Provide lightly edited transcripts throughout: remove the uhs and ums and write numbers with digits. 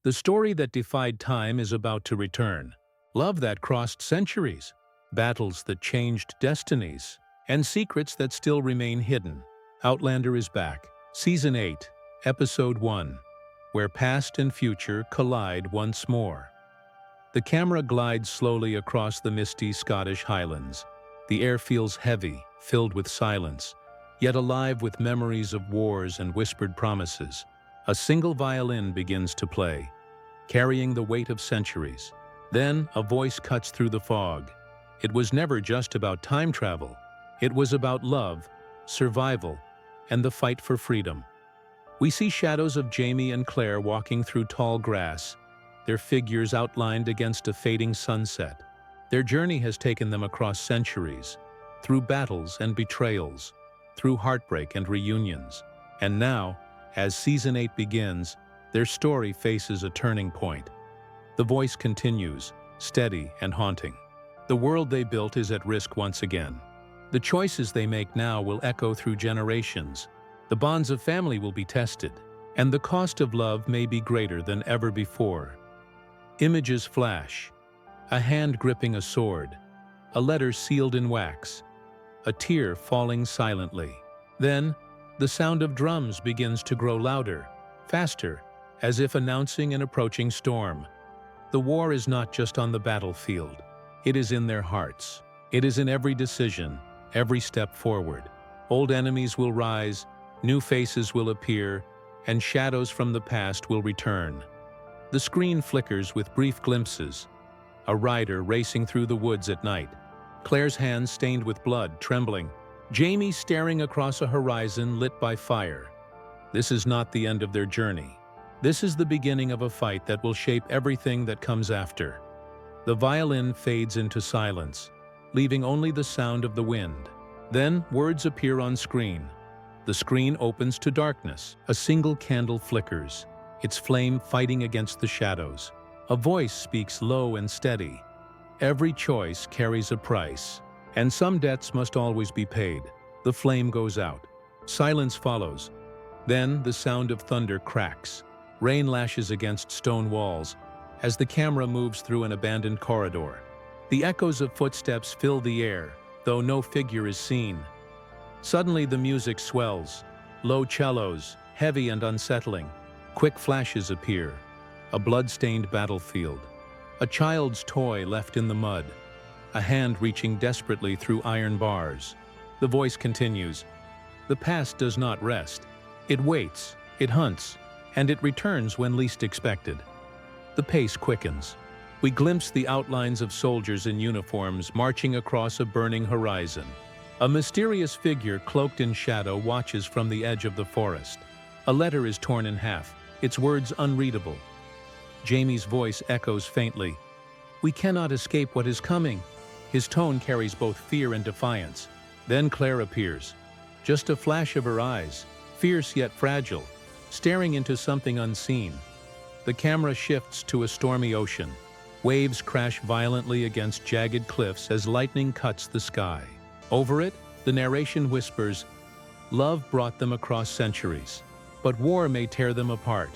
The story that defied time is about to return. Love that crossed centuries, battles that changed destinies, and secrets that still remain hidden. Outlander is back. Season 8, Episode 1, where past and future collide once more. The camera glides slowly across the misty Scottish Highlands. The air feels heavy, filled with silence, yet alive with memories of wars and whispered promises. A single violin begins to play, carrying the weight of centuries. Then a voice cuts through the fog. It was never just about time travel. It was about love, survival, and the fight for freedom. We see shadows of Jamie and Claire walking through tall grass, their figures outlined against a fading sunset. Their journey has taken them across centuries, through battles and betrayals, through heartbreak and reunions. And now, as Season 8 begins, their story faces a turning point. The voice continues, steady and haunting. The world they built is at risk once again. The choices they make now will echo through generations. The bonds of family will be tested, and the cost of love may be greater than ever before. Images flash, a hand gripping a sword, a letter sealed in wax, a tear falling silently. Then, the sound of drums begins to grow louder, faster, as if announcing an approaching storm. The war is not just on the battlefield. It is in their hearts. It is in every decision, every step forward. Old enemies will rise, new faces will appear, and shadows from the past will return. The screen flickers with brief glimpses. A rider racing through the woods at night. Claire's hands stained with blood, trembling. Jamie staring across a horizon lit by fire. This is not the end of their journey. This is the beginning of a fight that will shape everything that comes after. The violin fades into silence, leaving only the sound of the wind. Then words appear on screen. The screen opens to darkness. A single candle flickers, its flame fighting against the shadows. A voice speaks low and steady. Every choice carries a price, and some debts must always be paid. The flame goes out. Silence follows. Then the sound of thunder cracks. Rain lashes against stone walls as the camera moves through an abandoned corridor. The echoes of footsteps fill the air, though no figure is seen. Suddenly the music swells. Low cellos, heavy and unsettling. Quick flashes appear. A blood-stained battlefield. A child's toy left in the mud. A hand reaching desperately through iron bars. The voice continues. The past does not rest. It waits, it hunts, and it returns when least expected. The pace quickens. We glimpse the outlines of soldiers in uniforms marching across a burning horizon. A mysterious figure cloaked in shadow watches from the edge of the forest. A letter is torn in half, its words unreadable. Jamie's voice echoes faintly. "We cannot escape what is coming." His tone carries both fear and defiance. Then Claire appears. Just a flash of her eyes, fierce yet fragile, staring into something unseen. The camera shifts to a stormy ocean. Waves crash violently against jagged cliffs as lightning cuts the sky. Over it, the narration whispers, "Love brought them across centuries, but war may tear them apart."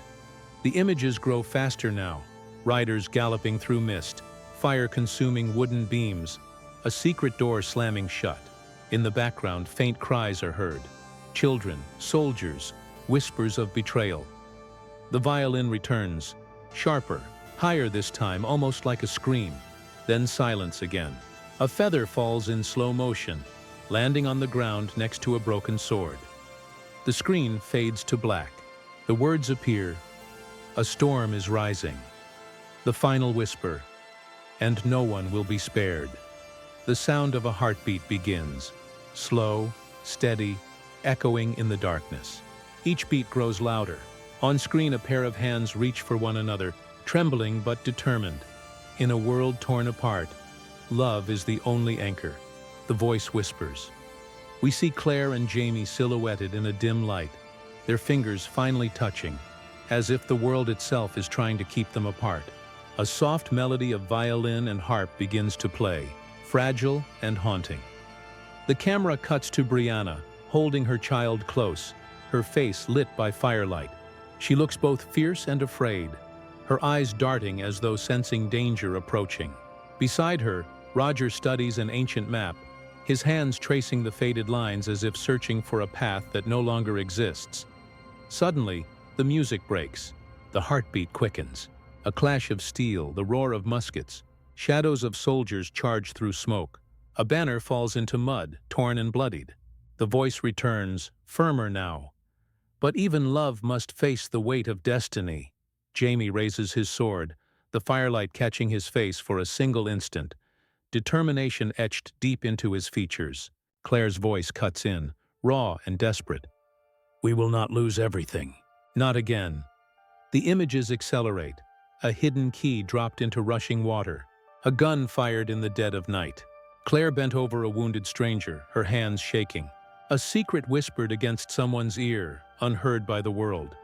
The images grow faster now, riders galloping through mist, fire consuming wooden beams, a secret door slamming shut. In the background, faint cries are heard. Children, soldiers, whispers of betrayal. The violin returns, sharper, higher this time, almost like a scream. Then silence again. A feather falls in slow motion, landing on the ground next to a broken sword. The screen fades to black. The words appear. A storm is rising. The final whisper, and no one will be spared. The sound of a heartbeat begins, slow, steady, echoing in the darkness. Each beat grows louder. On screen, a pair of hands reach for one another, trembling but determined. In a world torn apart, love is the only anchor. The voice whispers. We see Claire and Jamie silhouetted in a dim light, their fingers finally touching, as if the world itself is trying to keep them apart. A soft melody of violin and harp begins to play, fragile and haunting. The camera cuts to Brianna, holding her child close, her face lit by firelight. She looks both fierce and afraid. her eyes darting as though sensing danger approaching. Beside her, Roger studies an ancient map, his hands tracing the faded lines as if searching for a path that no longer exists. Suddenly, the music breaks. The heartbeat quickens. A clash of steel, the roar of muskets. Shadows of soldiers charge through smoke. A banner falls into mud, torn and bloodied. The voice returns, firmer now. But even love must face the weight of destiny. Jamie raises his sword, the firelight catching his face for a single instant. Determination etched deep into his features. Claire's voice cuts in, raw and desperate. "We will not lose everything." Not again. The images accelerate. A hidden key dropped into rushing water. A gun fired in the dead of night. Claire bent over a wounded stranger, her hands shaking. A secret whispered against someone's ear, unheard by the world.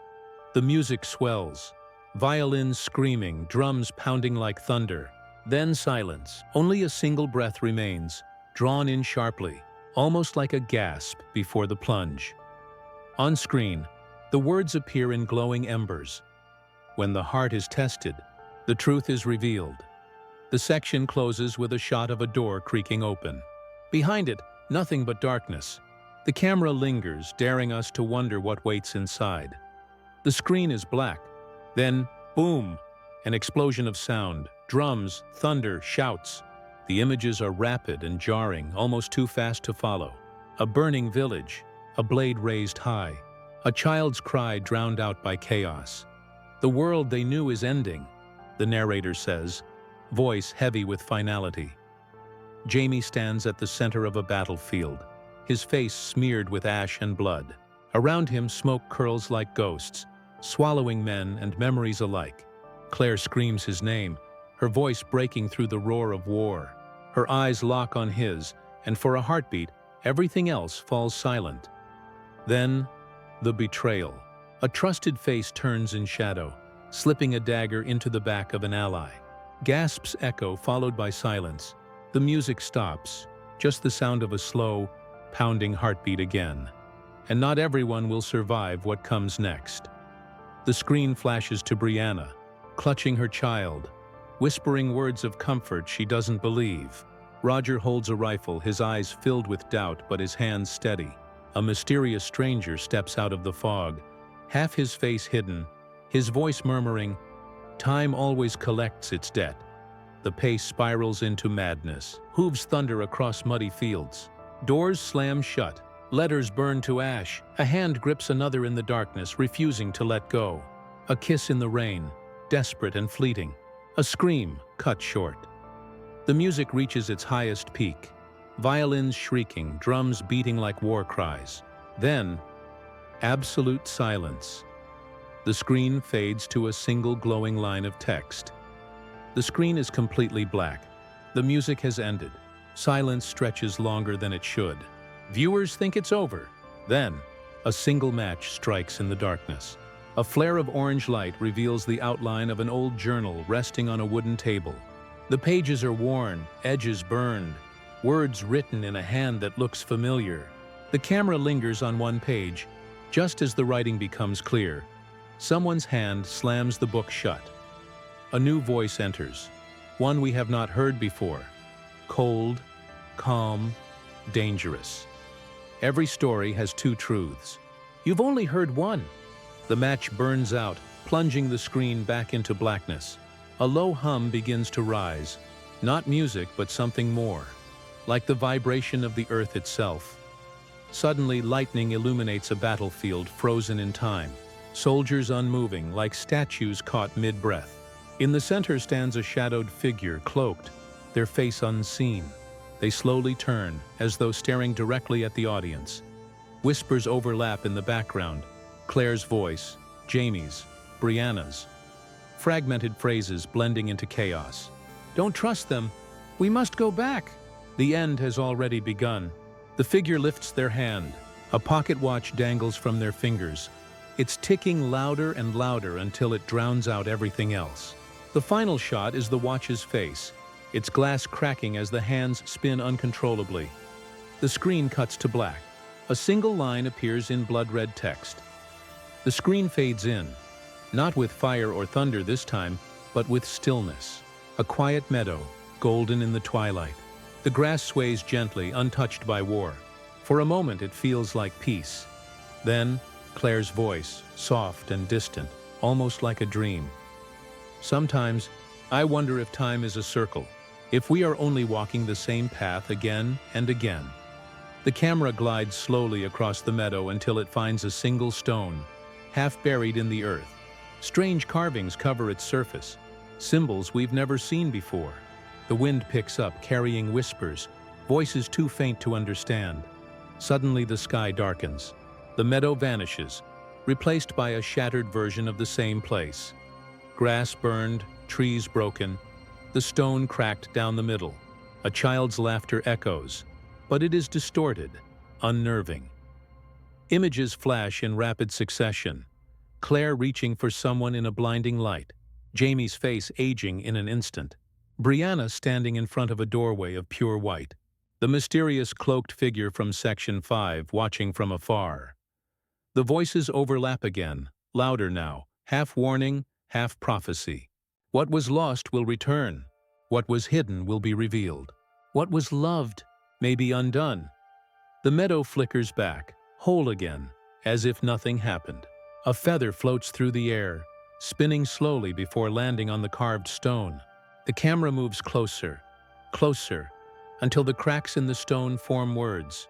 The music swells. Violins screaming, drums pounding like thunder. Then silence. Only a single breath remains, drawn in sharply, almost like a gasp before the plunge. On screen, the words appear in glowing embers. When the heart is tested, the truth is revealed. The section closes with a shot of a door creaking open. Behind it, nothing but darkness. The camera lingers, daring us to wonder what waits inside. The screen is black. Then, boom! An explosion of sound, drums, thunder, shouts. The images are rapid and jarring, almost too fast to follow. A burning village, a blade raised high. A child's cry drowned out by chaos. The world they knew is ending, the narrator says, voice heavy with finality. Jamie stands at the center of a battlefield, his face smeared with ash and blood. Around him, smoke curls like ghosts, swallowing men and memories alike. Claire screams his name, her voice breaking through the roar of war. Her eyes lock on his, and for a heartbeat, everything else falls silent. Then, the betrayal. A trusted face turns in shadow, slipping a dagger into the back of an ally. Gasps echo, followed by silence. The music stops, just the sound of a slow, pounding heartbeat again. And not everyone will survive what comes next. The screen flashes to Brianna, clutching her child, whispering words of comfort she doesn't believe. Roger holds a rifle, his eyes filled with doubt but his hands steady. A mysterious stranger steps out of the fog, half his face hidden, his voice murmuring, "Time always collects its debt." The pace spirals into madness. Hooves thunder across muddy fields. Doors slam shut. Letters burn to ash. A hand grips another in the darkness, refusing to let go. A kiss in the rain, desperate and fleeting. A scream cut short. The music reaches its highest peak. Violins shrieking, drums beating like war cries. Then, absolute silence. The screen fades to a single glowing line of text. The screen is completely black. The music has ended. Silence stretches longer than it should. Viewers think it's over. Then, a single match strikes in the darkness. A flare of orange light reveals the outline of an old journal resting on a wooden table. The pages are worn, edges burned, words written in a hand that looks familiar. The camera lingers on one page, just as the writing becomes clear. Someone's hand slams the book shut. A new voice enters, one we have not heard before. Cold, calm, dangerous. Every story has two truths. You've only heard one. The match burns out, plunging the screen back into blackness. A low hum begins to rise, not music but something more, like the vibration of the earth itself. Suddenly, lightning illuminates a battlefield frozen in time, soldiers unmoving like statues caught mid-breath. In the center stands a shadowed figure, cloaked, their face unseen. They slowly turn, as though staring directly at the audience. Whispers overlap in the background. Claire's voice, Jamie's, Brianna's. Fragmented phrases blending into chaos. "Don't trust them. We must go back." The end has already begun. The figure lifts their hand. A pocket watch dangles from their fingers. It's ticking louder and louder until it drowns out everything else. The final shot is the watch's face, its glass cracking as the hands spin uncontrollably. The screen cuts to black. A single line appears in blood-red text. The screen fades in. Not with fire or thunder this time, but with stillness. A quiet meadow, golden in the twilight. The grass sways gently, untouched by war. For a moment it feels like peace. Then, Claire's voice, soft and distant, almost like a dream. Sometimes, I wonder if time is a circle, if we are only walking the same path again and again. The camera glides slowly across the meadow until it finds a single stone, half buried in the earth. Strange carvings cover its surface, symbols we've never seen before. The wind picks up, carrying whispers, voices too faint to understand. Suddenly the sky darkens. The meadow vanishes, replaced by a shattered version of the same place. Grass burned, trees broken, the stone cracked down the middle. A child's laughter echoes, but it is distorted, unnerving. Images flash in rapid succession. Claire reaching for someone in a blinding light. Jamie's face aging in an instant. Brianna standing in front of a doorway of pure white. The mysterious cloaked figure from Section 5 watching from afar. The voices overlap again, louder now, half warning, half prophecy. What was lost will return. What was hidden will be revealed. What was loved may be undone. The meadow flickers back, whole again, as if nothing happened. A feather floats through the air, spinning slowly before landing on the carved stone. The camera moves closer, closer, until the cracks in the stone form words.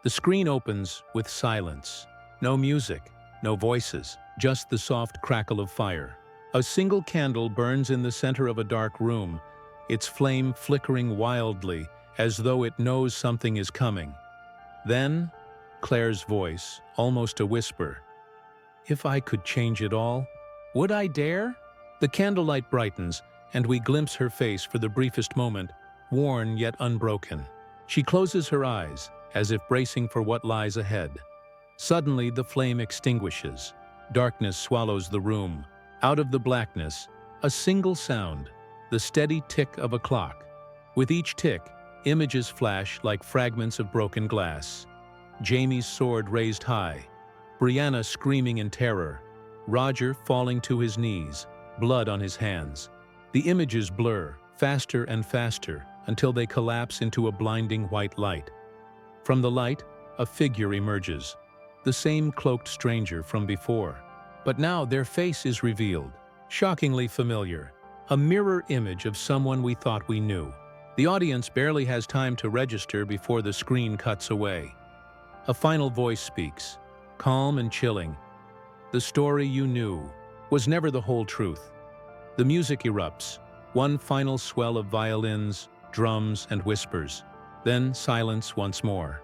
The screen opens with silence. No music, no voices, just the soft crackle of fire. A single candle burns in the center of a dark room, its flame flickering wildly as though it knows something is coming. Then, Claire's voice, almost a whisper. If I could change it all, would I dare? The candlelight brightens, and we glimpse her face for the briefest moment, worn yet unbroken. She closes her eyes, as if bracing for what lies ahead. Suddenly, the flame extinguishes. Darkness swallows the room. Out of the blackness, a single sound, the steady tick of a clock. With each tick, images flash like fragments of broken glass. Jamie's sword raised high, Brianna screaming in terror, Roger falling to his knees, blood on his hands. The images blur, faster and faster, until they collapse into a blinding white light. From the light, a figure emerges, the same cloaked stranger from before. But now their face is revealed, shockingly familiar, a mirror image of someone we thought we knew. The audience barely has time to register before the screen cuts away. A final voice speaks, calm and chilling. The story you knew was never the whole truth. The music erupts, one final swell of violins, drums, and whispers. Then silence once more.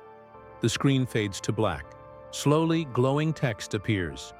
The screen fades to black. Slowly, glowing text appears.